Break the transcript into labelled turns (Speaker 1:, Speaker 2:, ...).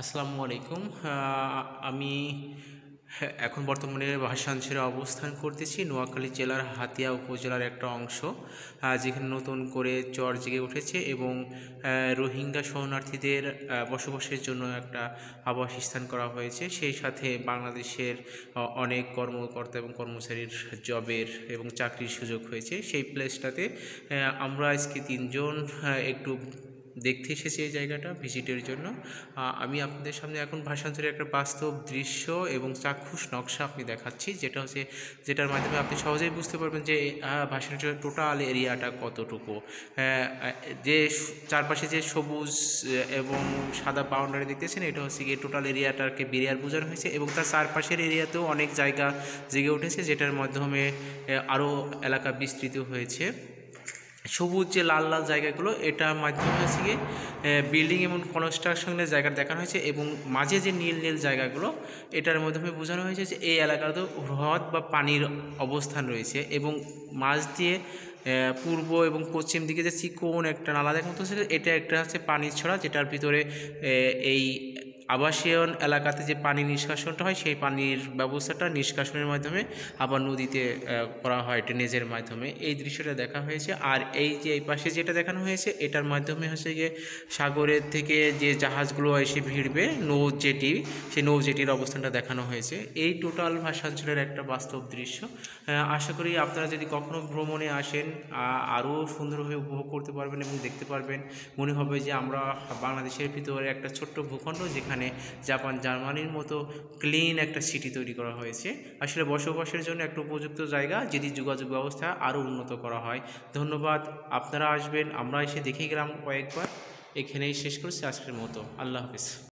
Speaker 1: আসসালামু আলাইকুম। আমি এখন বর্তমানে ভাসানচরে অবস্থান করতেছি। নোয়াখালী জেলার হাতিয়া উপজেলার একটা অংশ, যেখানে নতুন করে চর জেগে উঠেছে এবং রোহিঙ্গা শরণার্থীদের বসবাসের জন্য একটা আবাসস্থান করা হয়েছে। সেই সাথে বাংলাদেশের অনেক কর্মকর্তা এবং কর্মচারীর জবের এবং চাকরির সুযোগ হয়েছে। সেই প্লেসটাতে আমরা আজকে তিনজন একটু দেখতে এসেছি এই জায়গাটা ভিজিটের জন্য। আমি আপনাদের সামনে এখন ভাষান্তরের একটা বাস্তব দৃশ্য এবং চাক্ষুষ নকশা আপনি দেখাচ্ছি, যেটার মাধ্যমে আপনি সহজেই বুঝতে পারবেন যে ভাষান্তরের টোটাল এরিয়াটা কতটুকু। যে চারপাশে যে সবুজ এবং সাদা বাউন্ডারি দেখতেছেন, এটা হচ্ছে গিয়ে টোটাল এরিয়াটাকে বেরিয়ার বোঝানো হয়েছে এবং তার চারপাশের এরিয়াতেও অনেক জায়গা জেগে উঠেছে, যেটার মাধ্যমে আরও এলাকা বিস্তৃত হয়েছে। সবুজ যে লাল লাল জায়গাগুলো, এটার মাধ্যমে হচ্ছে গিয়ে বিল্ডিং এবং কনস্ট্রাকশনের জায়গা দেখানো হয়েছে এবং মাঝে যে নীল নীল জায়গাগুলো, এটার মাধ্যমে বোঝানো হয়েছে যে এই এলাকাতে হ্রদ বা পানির অবস্থান রয়েছে এবং মাঝ দিয়ে পূর্ব এবং পশ্চিম দিকে যে চিকন একটা নালা দেখা মতো হচ্ছে, এটা একটা হচ্ছে পানির ছড়া, যেটার ভিতরে এই আবাসিয়ন এলাকাতে যে পানি নিষ্কাশনটা হয়, সেই পানির ব্যবস্থাটা নিষ্কাশনের মাধ্যমে আবার নদীতে করা হয় ড্রেনেজের মাধ্যমে। এই দৃশ্যটা দেখা হয়েছে। আর এই যে এই পাশে যেটা দেখানো হয়েছে, এটার মাধ্যমে হচ্ছে গিয়ে সাগরের থেকে যে জাহাজগুলো এসে ভিড়বে, নৌ জেটি, সেই নৌ জেটির অবস্থানটা দেখানো হয়েছে। এই টোটাল ভাষাঞ্চলের একটা বাস্তব দৃশ্য। আশা করি আপনারা যদি কখনো ভ্রমণে আসেন, আরও সুন্দরভাবে উপভোগ করতে পারবেন এবং দেখতে পারবেন। মনে হবে যে আমরা বাংলাদেশের ভিতরে একটা ছোট্ট ভূখণ্ড, যেখানে জাপান জার্মানির মতো ক্লিন একটা সিটি তৈরি করা হয়েছে। আসলে বসবাসের জন্য একটা উপযুক্ত জায়গা, যদি যোগাযোগ ব্যবস্থা আরও উন্নত করা হয়। ধন্যবাদ। আপনারা আসবেন, আমরা এসে দেখে গেলাম কয়েকবার। এখানেই শেষ করছি আজকের মতো। আল্লাহ হাফিজ।